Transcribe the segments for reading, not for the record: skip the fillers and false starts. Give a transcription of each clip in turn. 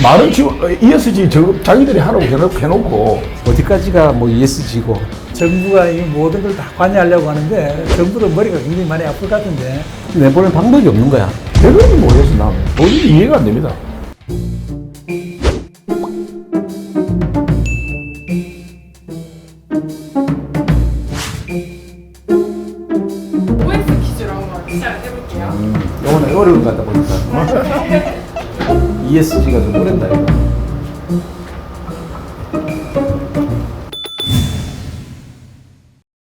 많은 지원, ESG 자기들이 하라고 해놓고 어디까지가 뭐 ESG고. 정부가 이 모든 걸 다 관여하려고 하는데 정부도 머리가 굉장히 많이 아플 것 같은데 내보낼 방법이 없는 거야. 왜 그런지 모르겠어. 나는 도저히 이해가 안 됩니다. OX 퀴즈로 한번 시작을 해볼게요. 이거는 어려운 것 같다 보니까. ESG가 좀 어렵다 이거.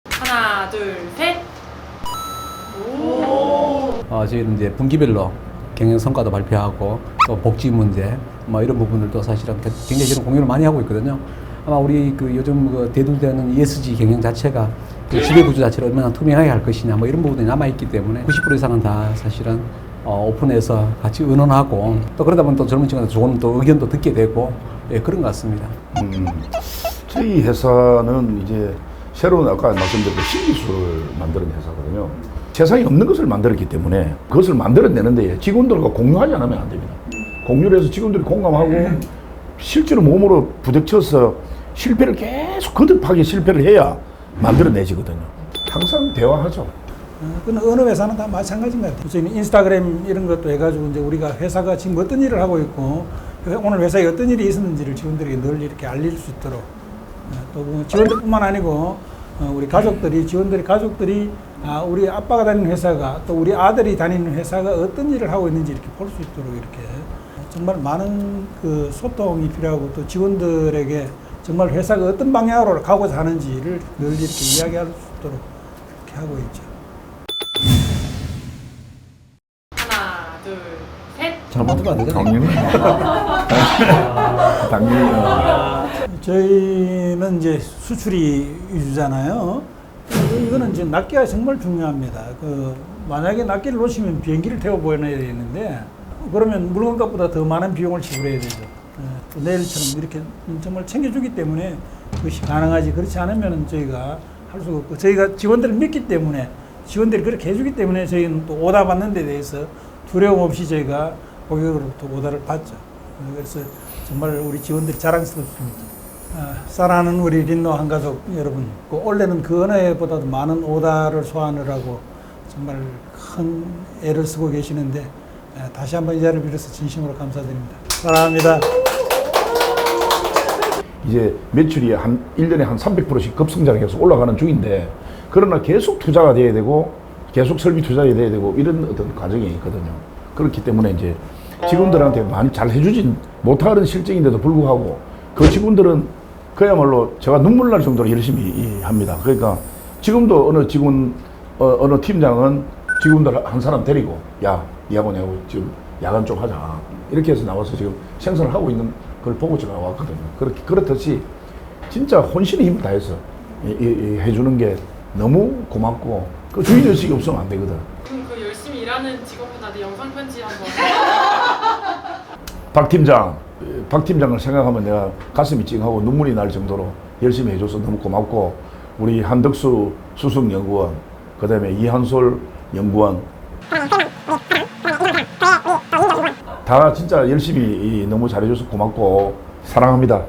하나, 둘, 셋. 저희는 이제 분기별로 경영 성과도 발표하고 또 복지 문제 뭐 이런 부분들도 사실은 굉장히 저는 공유를 많이 하고 있거든요. 아마 우리 그 요즘 그 대두되는 ESG 경영 자체가 그 지배 구조 자체를 얼마나 투명하게 할 것이냐 뭐 이런 부분이 남아 있기 때문에 90% 이상은 다 사실은 오픈해서 같이 의논하고 또 그러다 보면 또 젊은 층한테 좋은 또 의견도 듣게 되고 예, 그런 것 같습니다. 저희 회사는 이제 새로운 아까 말씀드린 신기술을 만드는 회사거든요. 세상에 없는 것을 만들었기 때문에 그것을 만들어내는데 직원들과 공유하지 않으면 안 됩니다. 공유를 해서 직원들이 공감하고 실제로 몸으로 부딪혀서 실패를 계속 거듭하게 실패를 해야 만들어내지거든요. 항상 대화하죠. 그건 어느 회사는 다 마찬가지인 것 같아요. 저희는 인스타그램 이런 것도 해가지고 이제 우리가 회사가 지금 어떤 일을 하고 있고 오늘 회사에 어떤 일이 있었는지를 직원들에게 늘 이렇게 알릴 수 있도록 또 직원들뿐만 아니고 우리 가족들이 직원들이 가족들이 우리 아빠가 다니는 회사가 또 우리 아들이 다니는 회사가 어떤 일을 하고 있는지 이렇게 볼 수 있도록 이렇게 정말 많은 그 소통이 필요하고 또 직원들에게 정말 회사가 어떤 방향으로 가고자 하는지를 늘 이렇게 이야기할 수 있도록 이렇게 하고 있죠. 하나, 둘, 셋. 잘못하면 안 되잖아요. 당연히. 저희는 이제 수출이 위주잖아요. 이거는 이제 낱개가 정말 중요합니다. 만약에 낱개를 놓치면 비행기를 태워 보내야 되는데 그러면 물건값보다 더 많은 비용을 지불해야 되죠. 또 내일처럼 이렇게 정말 챙겨주기 때문에 그것이 가능하지. 그렇지 않으면 저희가 할 수가 없고 저희가 직원들을 믿기 때문에 직원들이 그렇게 해주기 때문에 저희는 또 오다 받는 데 대해서 두려움 없이 저희가 고객으로부터 오다를 받죠. 그래서 정말 우리 직원들이 자랑스럽습니다. 사랑하는 우리 린노 한가족 여러분, 올해는 그 어느 해보다도 많은 오다를 소화하느라고 정말 큰 애를 쓰고 계시는데 다시 한번 이 자리를 빌어서 진심으로 감사드립니다. 사랑합니다. 이제 매출이 한 1년에 한 300%씩 급성장해서 올라가는 중인데 그러나 계속 투자가 돼야 되고 계속 설비 투자해야 되고 이런 어떤 과정이 있거든요. 그렇기 때문에 이제 직원들한테 많이 잘 해주진 못하는 실정인데도 불구하고 그 직원들은 그야말로 제가 눈물 날 정도로 열심히 합니다. 그러니까 지금도 어느 직원, 어느 팀장은 직원들 한 사람 데리고 니하고 내하고 지금 야간 쪽 하자. 이렇게 해서 나와서 지금 생산을 하고 있는 걸 보고 제가 왔거든요. 그렇듯이 진짜 혼신의 힘을 다해서 해주는 게 너무 고맙고 그 주의의식이 없으면 안 되거든. 그럼 그 열심히 일하는 직원분한테 영상 편지 한번. 박 팀장을 생각하면 내가 가슴이 찡하고 눈물이 날 정도로 열심히 해줘서 너무 고맙고 우리 한덕수 수석연구원 그다음에 이한솔 연구원 다 진짜 열심히 너무 잘해줘서 고맙고 사랑합니다.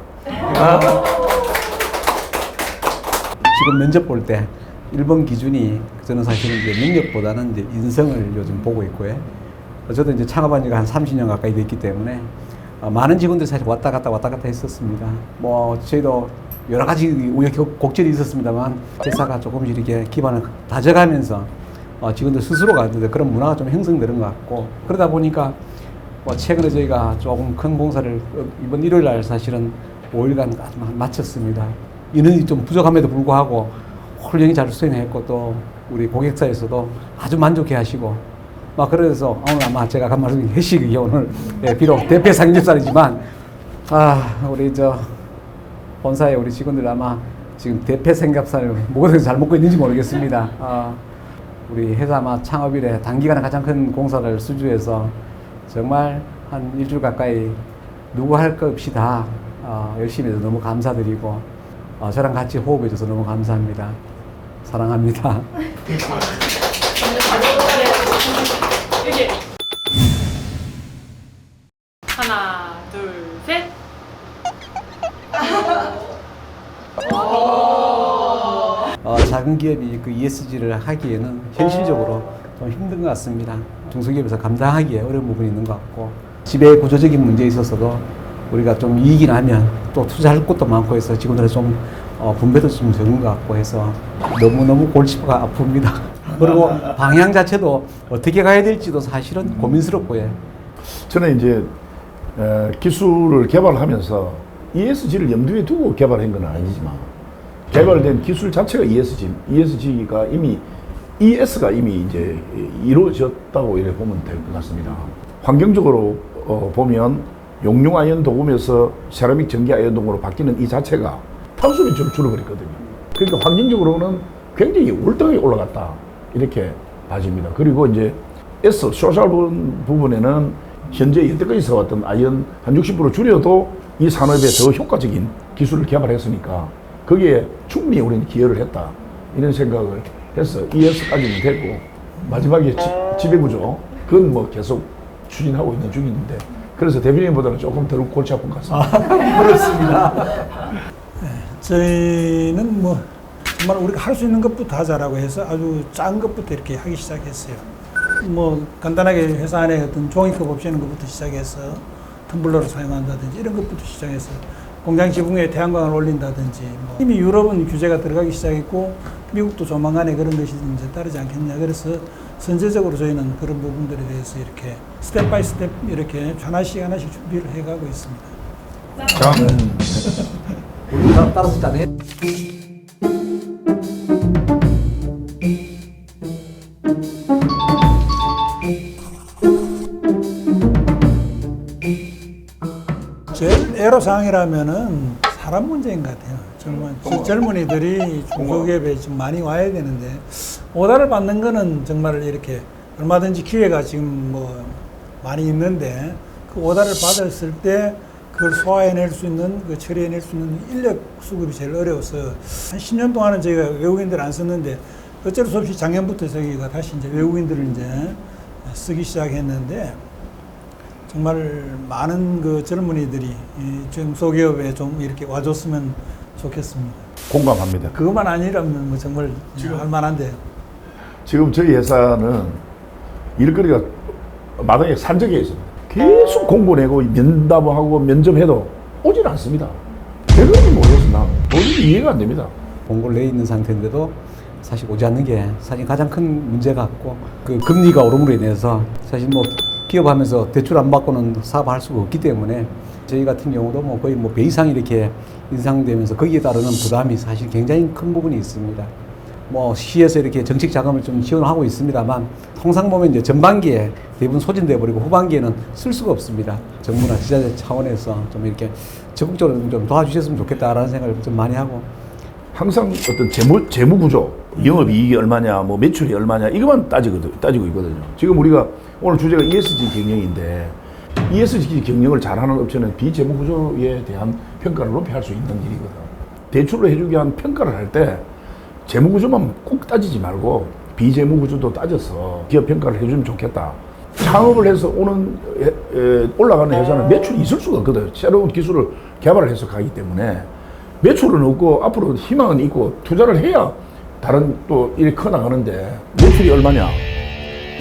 지금 면접 볼 때 1번 기준이 저는 사실은 이제 능력보다는 이제 인성을 요즘 보고 있고요. 저도 이제 창업한 지가 한 30년 가까이 됐기 때문에 많은 직원들이 사실 왔다 갔다 했었습니다. 뭐 저희도 여러 가지 우여곡절이 있었습니다만 회사가 조금씩 이렇게 기반을 다져가면서 직원들 스스로가 그런 문화가 좀 형성되는 것 같고 그러다 보니까 뭐 최근에 저희가 조금 큰 공사를 이번 일요일 날 사실은 5일간 마쳤습니다. 인원이 좀 부족함에도 불구하고 훌륭히 잘 수행했고 또 우리 고객사에서도 아주 만족해 하시고 막 그래서 오늘 아마 제가 간 말씀 회식이 오늘 비록 대표 삼겹살이지만 우리 본사의 우리 직원들 아마 지금 대패 삼겹살을 먹어서 잘 먹고 있는지 모르겠습니다. 우리 회사 아마 창업 이래 단기간에 가장 큰 공사를 수주해서 정말 한 일주일 가까이 누구 할 것 없이 다 열심히 해서 너무 감사드리고 저랑 같이 호흡해줘서 너무 감사합니다. 사랑합니다. 여기. 하나, 둘, 작은 기업이 그 ESG를 하기에는 현실적으로 좀 힘든 것 같습니다. 중소기업에서 감당하기에 어려운 부분이 있는 것 같고 지배 구조적인 문제에 있어서도 우리가 좀 이익이 나면 또 투자할 것도 많고 해서 직원들의 좀 분배도 좀 적은 것 같고 해서 너무너무 골치가 아픕니다. 그리고 방향 자체도 어떻게 가야 될지도 사실은 고민스럽고요. 저는 이제 기술을 개발하면서 ESG를 염두에 두고 개발한 건 아니지만 개발된 기술 자체가 ESG가 이미 ES가 이미 이제 이루어졌다고 이렇게 보면 될 것 같습니다. 환경적으로 보면 용융 아이언 도금에서 세라믹 전기 아이언 도금으로 바뀌는 이 자체가 탄소 배출을 줄여버렸거든요. 그러니까 환경적으로는 굉장히 월등하게 올라갔다 이렇게 봐집니다. 그리고 이제 S 소셜 부분에는 현재 여태까지 써왔던 아이언 한 60% 줄여도 이 산업에 더 효과적인 기술을 개발했으니까 거기에 충분히 우리는 기여를 했다 이런 생각을 해서 ES까지는 됐고 마지막에 지배구조 그건 뭐 계속 추진하고 있는 중인데 그래서 대표님보다는 조금 덜 골치 아픈 것 같습니다. 그렇습니다. 저희는 뭐 정말 우리가 할 수 있는 것부터 하자라고 해서 아주 작은 것부터 이렇게 하기 시작했어요. 뭐 간단하게 회사 안에 어떤 종이컵 없애는 것부터 시작해서 텀블러를 사용한다든지 이런 것부터 시작해서 공장 지붕에 태양광을 올린다든지 뭐 이미 유럽은 규제가 들어가기 시작했고 미국도 조만간에 그런 것이 이제 따르지 않겠냐. 그래서 선제적으로 저희는 그런 부분들에 대해서 이렇게 스텝 바이 스텝 이렇게 하나씩 하나씩 준비를 해가고 있습니다. 자, 우리 따라서 짜네. 제일 애로사항이라면은 사람 문제인 것 같아요. 젊은이들이 중소기업에 지금 많이 와야 되는데 오다를 받는 거는 정말 이렇게 얼마든지 기회가 지금 뭐 많이 있는데 그 오다를 받았을 때 그걸 소화해낼 수 있는, 그 처리해낼 수 있는 인력 수급이 제일 어려워서 한 10년 동안은 저희가 외국인들 안 썼는데 어쩔 수 없이 작년부터 저희가 다시 이제 외국인들을 이제 쓰기 시작했는데 정말 많은 그 젊은이들이 이 중소기업에 좀 이렇게 와줬으면 좋겠습니다. 공감합니다. 그것만 아니라면 뭐 정말 할 만한데. 지금 저희 회사는 일거리가 마당에 산적해 있습니다. 계속 공고 내고 면담하고 면접해도 오질 않습니다. 왜 그런지 모르겠어. 나 도저히 이해가 안 됩니다. 공고를 내 있는 상태인데도 사실 오지 않는 게 사실 가장 큰 문제 같고 그 금리가 오름으로 인해서 사실 뭐 기업하면서 대출 안 받고는 사업할 수가 없기 때문에 저희 같은 경우도 뭐 거의 뭐 배 이상 이렇게 인상되면서 거기에 따르는 부담이 사실 굉장히 큰 부분이 있습니다. 뭐 시에서 이렇게 정책 자금을 좀 지원하고 있습니다만 통상 보면 이제 전반기에 대부분 소진돼 버리고 후반기에는 쓸 수가 없습니다. 정부나 지자체 차원에서 좀 이렇게 적극적으로 좀 도와주셨으면 좋겠다라는 생각을 좀 많이 하고 항상 어떤 재무 구조, 영업이익이 얼마냐, 뭐 매출이 얼마냐 이것만 따지고 있거든요. 지금 우리가 오늘 주제가 ESG 경영인데 ESG 경영을 잘하는 업체는 비재무 구조에 대한 평가를 높이 할 수 있는 일이거든. 대출을 해주기 위한 평가를 할 때 재무 구조만 꼭 따지지 말고 비재무 구조도 따져서 기업 평가를 해주면 좋겠다. 창업을 해서 올라가는 회사는 매출이 있을 수가 없거든. 새로운 기술을 개발을 해서 가기 때문에 매출은 없고 앞으로 희망은 있고 투자를 해야 다른 또 일이 커나가는데 매출이 얼마냐,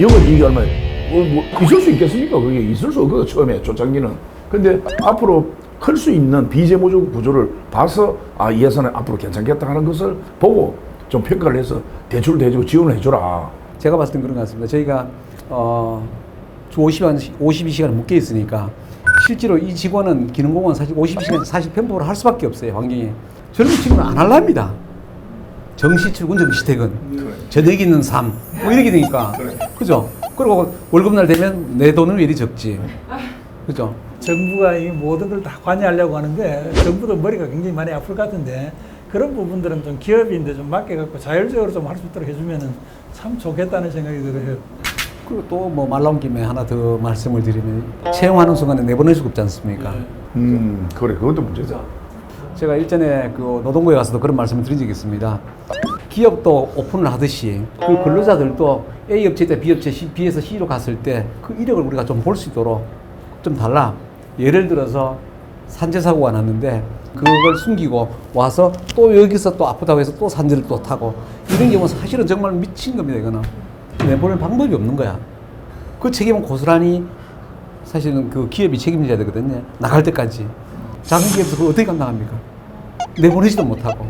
영업이익이 얼마냐, 뭐 있을 수 있겠습니까? 그게 있을 수 없거든 처음에 초창기는. 근데 앞으로 클 수 있는 비재무적 구조를 봐서 이 회사는 앞으로 괜찮겠다 하는 것을 보고 좀 평가를 해서 대출도 해주고 지원을 해줘라. 제가 봤을 땐 그런 것 같습니다. 저희가 주 52시간 묶여 있으니까 실제로 이 직원은 기능공은 사실 52시간 사실 편법으로 할 수밖에 없어요. 환경이. 젊은 친구는 안 할랍니다. 정시 출근, 정시 퇴근, 저녁 있는 삶, 뭐 이렇게 되니까. 그죠? 그리고 월급날 되면 내 돈은 왜 이리 적지? 그죠? 정부가 이 모든 걸 다 관여하려고 하는데 정부도 머리가 굉장히 많이 아플 것 같은데 그런 부분들은 좀 기업인데 좀 맡겨갖고 자율적으로 좀 할 수 있도록 해주면은 참 좋겠다는 생각이 들어요. 그리고 또 뭐 말 나온 김에 하나 더 말씀을 드리면 채용하는 순간에 내보낼 수가 없지 않습니까? 그래, 그것도 문제죠. 제가 일전에 그 노동부에 가서도 그런 말씀을 드린 적이 있습니다. 기업도 오픈을 하듯이 그 근로자들도 A 업체 때 B 업체, B에서 C로 갔을 때 그 이력을 우리가 좀 볼 수 있도록 좀 달라. 예를 들어서 산재 사고가 났는데 그걸 숨기고 와서 또 여기서 또 아프다고 해서 또 산재를 또 타고 이런 경우는 사실은 정말 미친 겁니다. 이거는 내보낼 방법이 없는 거야. 그 책임은 고스란히 사실은 그 기업이 책임져야 되거든요. 나갈 때까지. 작은 기업에서 그걸 어떻게 감당합니까? 내보내지도 못하고.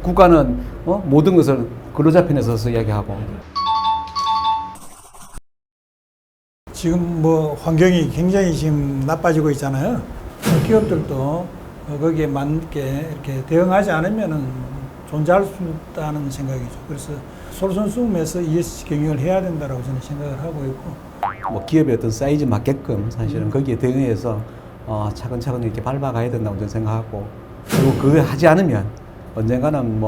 국가는 모든 것을 근로자편에 서서 이야기하고. 지금 뭐 환경이 굉장히 지금 나빠지고 있잖아요. 기업들도 거기에 맞게 이렇게 대응하지 않으면은 존재할 수 없다는 생각이죠. 그래서 솔선수범해서 ESG 경영을 해야 된다라고 저는 생각을 하고 있고. 뭐 기업의 어떤 사이즈 맞게끔 사실은 거기에 대응해서 차근차근 이렇게 밟아가야 된다고 저는 생각하고, 그리고 그걸 하지 않으면 언젠가는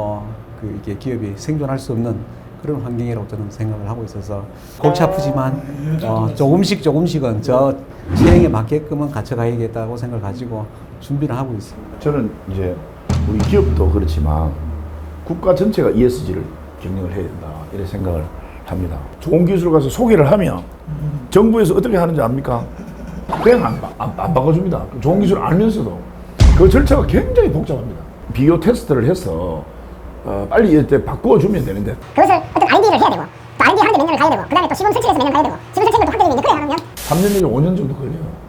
이게 기업이 생존할 수 없는 그런 환경이라고 저는 생각을 하고 있어서 골치 아프지만 조금씩은 저 체행에 맞게끔은 갖춰가야겠다고 생각을 가지고 준비를 하고 있습니다. 저는 이제 우리 기업도 그렇지만 국가 전체가 ESG를 경영을 해야 된다 이런 생각을 합니다. 좋은 기술을 가서 소개를 하면 정부에서 어떻게 하는지 압니까? 그냥 안 바꿔줍니다. 좋은 기술을 알면서도 그 절차가 굉장히 복잡합니다. 비교 테스트를 해서 빨리 이때 바꿔주면 되는데 그것을 어떤 R&D를 해야 되고 또 R&D 하는데 몇 년을 가야 되고 그 다음에 또 시범 설치해서 몇 년 가야 되고 시범 설치는 또 학교들이 이제 그래 하면 3년 내지 5년 정도 걸려요.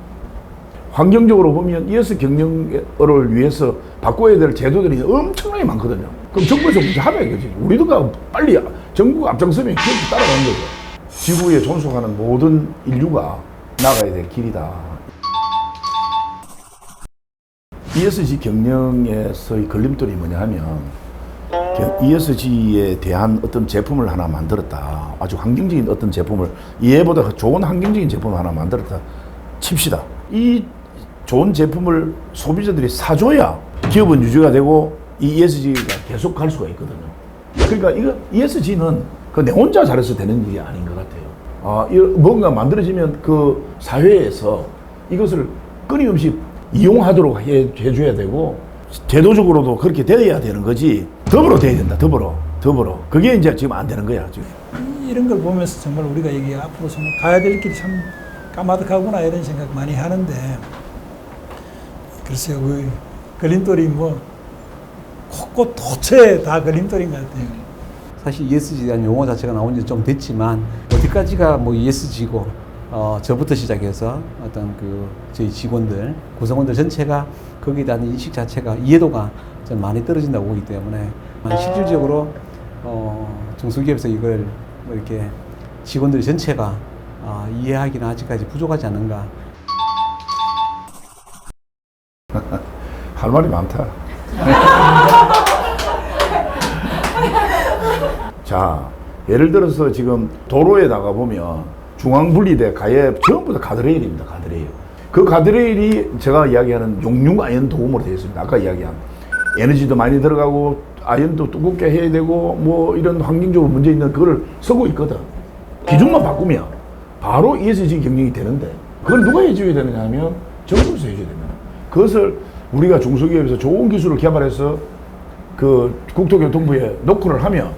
환경적으로 보면 ES 경영을 위해서 바꿔야 될 제도들이 엄청나게 많거든요. 그럼 정부에서 문제 하면 이거지. 우리도가 빨리 정부가 앞장서면 기업이 따라가는 거죠. 지구에 존속하는 모든 인류가 나가야 될 길이다. ESG 경영에서의 걸림돌이 뭐냐 하면 ESG에 대한 어떤 제품을 하나 만들었다. 아주 환경적인 어떤 제품을, 얘보다 좋은 환경적인 제품을 하나 만들었다 칩시다. 이 좋은 제품을 소비자들이 사줘야 기업은 유지가 되고 이 ESG가 계속 갈 수가 있거든요. 그러니까 이거 ESG는 내 혼자 잘해서 되는 일이 아닌 것 같아요. 뭔가 만들어지면 그 사회에서 이것을 끊임없이 이용하도록 해줘야 되고 제도적으로도 그렇게 돼야 되는 거지. 더불어 돼야 된다. 더불어. 그게 이제 지금 안 되는 거야. 지금. 이런 걸 보면서 정말 우리가 이게 앞으로 정말 가야 될 길이 참 까마득하구나 이런 생각 많이 하는데, 글쎄요, 그 걸림돌이 곳곳 도처에 다 걸림돌인 것 같아요. 사실 ESG에 대한 용어 자체가 나온 지 좀 됐지만 어디까지가 ESG고 저부터 시작해서 어떤 저희 직원들, 구성원들 전체가 거기에 대한 인식 자체가 이해도가 좀 많이 떨어진다고 보기 때문에 실질적으로 중소기업에서 이걸 이렇게 직원들 전체가 이해하기는 아직까지 부족하지 않는가. 할 말이 많다. 자, 예를 들어서 지금 도로에 나가 보면 중앙분리대 가에 전부 다 가드레일입니다. 가드레일. 그 가드레일이 제가 이야기하는 용융 아연 도움으로 되어 있습니다. 아까 이야기한 에너지도 많이 들어가고 아연도 두껍게 해야 되고 이런 환경적으로 문제 있는 그거를 쓰고 있거든. 기준만 바꾸면 바로 ESG 경영이 되는데 그걸 누가 해줘야 되느냐 하면 정부에서 해줘야 됩니다. 그것을 우리가 중소기업에서 좋은 기술을 개발해서 그 국토교통부에 노크를 하면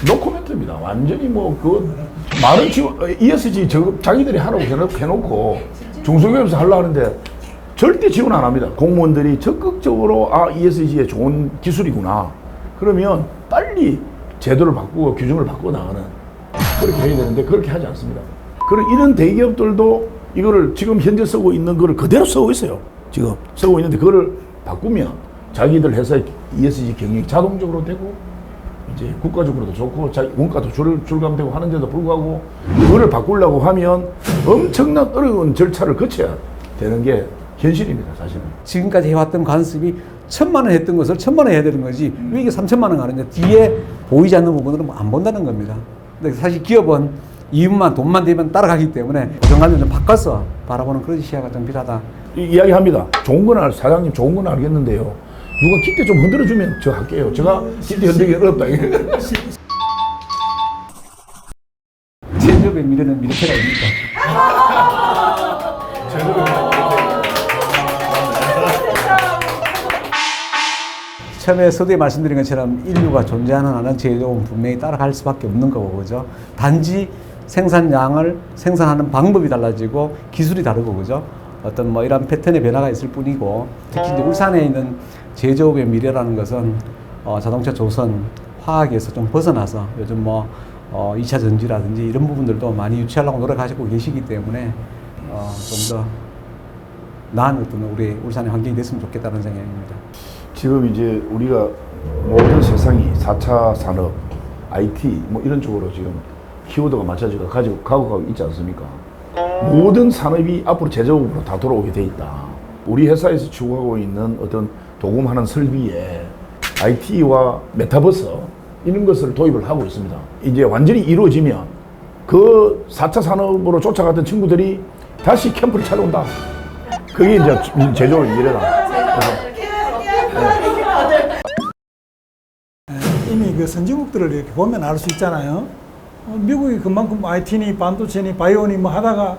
노코멘트입니다. 완전히 많은 지원, ESG 자기들이 하라고 해놓고 중소기업에서 하려고 하는데 절대 지원 안 합니다. 공무원들이 적극적으로 ESG에 좋은 기술이구나. 그러면 빨리 제도를 바꾸고 규정을 바꾸고 나가는 그렇게 해야 되는데 그렇게 하지 않습니다. 그리고 이런 대기업들도 이거를 지금 현재 쓰고 있는 거를 그대로 쓰고 있어요. 지금 쓰고 있는데 그거를 바꾸면 자기들 회사의 ESG 경영이 자동적으로 되고 이제 국가적으로도 좋고 원가도 절감되고 하는데도 불구하고 그거를 바꾸려고 하면 엄청난 어려운 절차를 거쳐야 되는 게 현실입니다, 사실은. 지금까지 해왔던 관습이 1,000만 원 했던 것을 1,000만 원 해야 되는 거지 왜 이게 3,000만 원 가느냐. 뒤에 보이지 않는 부분들은 안 본다는 겁니다. 근데 사실 기업은 이윤만 돈만 되면 따라가기 때문에 고정관념 좀 바꿔서 바라보는 그런 시야가 좀 필요하다. 이야기합니다. 좋은 건 사장님 좋은 건 알겠는데요. 누가 깊게 좀 흔들어주면 저 할게요. 제가 깊게 흔들기 어렵다. 제조업의 미래는 미래체가 아닙니까? 처음에 서두에 말씀드린 것처럼 인류가 존재하는 한은 제조업은 분명히 따라갈 수밖에 없는 거고, 그죠? 단지 생산량을 생산하는 방법이 달라지고 기술이 다르고, 그죠? 어떤 뭐 이런 패턴의 변화가 있을 뿐이고, 특히 이제 울산에 있는 제조업의 미래라는 것은 자동차, 조선, 화학에서 좀 벗어나서 요즘 뭐 2차 전지라든지 이런 부분들도 많이 유치하려고 노력하시고 계시기 때문에 좀 더 나은 어떤 우리 울산의 환경이 됐으면 좋겠다는 생각입니다. 지금 이제 우리가 모든 세상이 4차 산업, IT 뭐 이런 쪽으로 지금 키워드가 맞춰지고 가고 있지 않습니까? 모든 산업이 앞으로 제조업으로 다 돌아오게 돼 있다. 우리 회사에서 추구하고 있는 어떤 도금하는 설비에 IT와 메타버스 이런 것을 도입을 하고 있습니다. 이제 완전히 이루어지면 그 4차 산업으로 쫓아갔던 친구들이 다시 캠프를 찾아온다. 그게 이제 제조업 미래다. 이미 그 선진국들을 이렇게 보면 알 수 있잖아요. 미국이 그만큼 IT니 반도체니 바이오니 뭐 하다가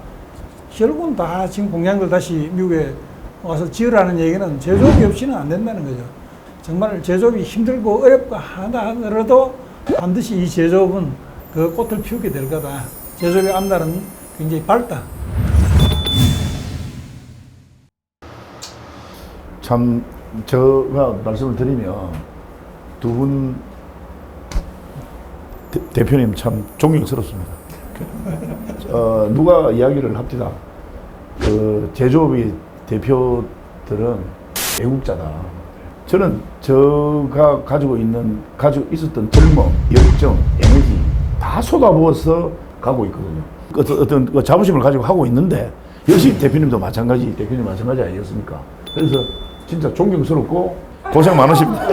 결국은 다 지금 공장들 다시 미국에 와서 지으라는 얘기는 제조업이 없이는 안 된다는 거죠. 정말 제조업이 힘들고 어렵고 하다 하더라도 반드시 이 제조업은 그 꽃을 피우게 될 거다. 제조업의 앞날은 굉장히 밝다. 참 제가 말씀을 드리면 두 분 대표님 참 존경스럽습니다. 누가 이야기를 합디다. 그 제조업의 대표들은 애국자다. 저는 제가 가지고 있었던 젊음, 열정, 에너지 다 쏟아부어서 가고 있거든요. 어떤 자부심을 가지고 하고 있는데 역시 대표님 마찬가지 아니겠습니까? 그래서 진짜 존경스럽고 고생 많으십니다.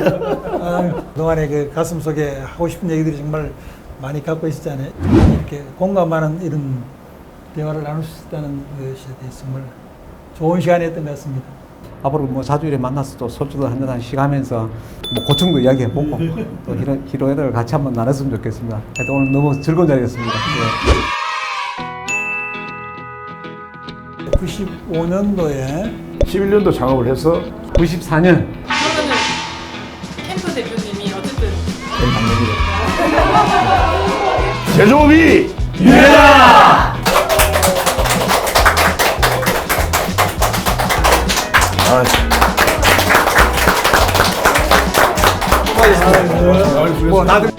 그동안에 그 가슴 속에 하고 싶은 얘기들이 정말 많이 갖고 있었잖아요. 이렇게 공감하는 이런 대화를 나눌 수 있다는 것에 대해서 정말 좋은 시간이었던 것 같습니다. 앞으로 뭐 자주 이렇게 만나서 또 소주도 한잔씩 하면서 뭐 고충도 이야기해보고 또 이런 희로애를 같이 한번 나눴으면 좋겠습니다. 하여튼 오늘 너무 즐거운 자리였습니다. 네. 95년도에 11년도 창업을 해서 94년 그러면은 캠프 대표님이 어쨌든 제조업이 유해다! 아, 뭐 나도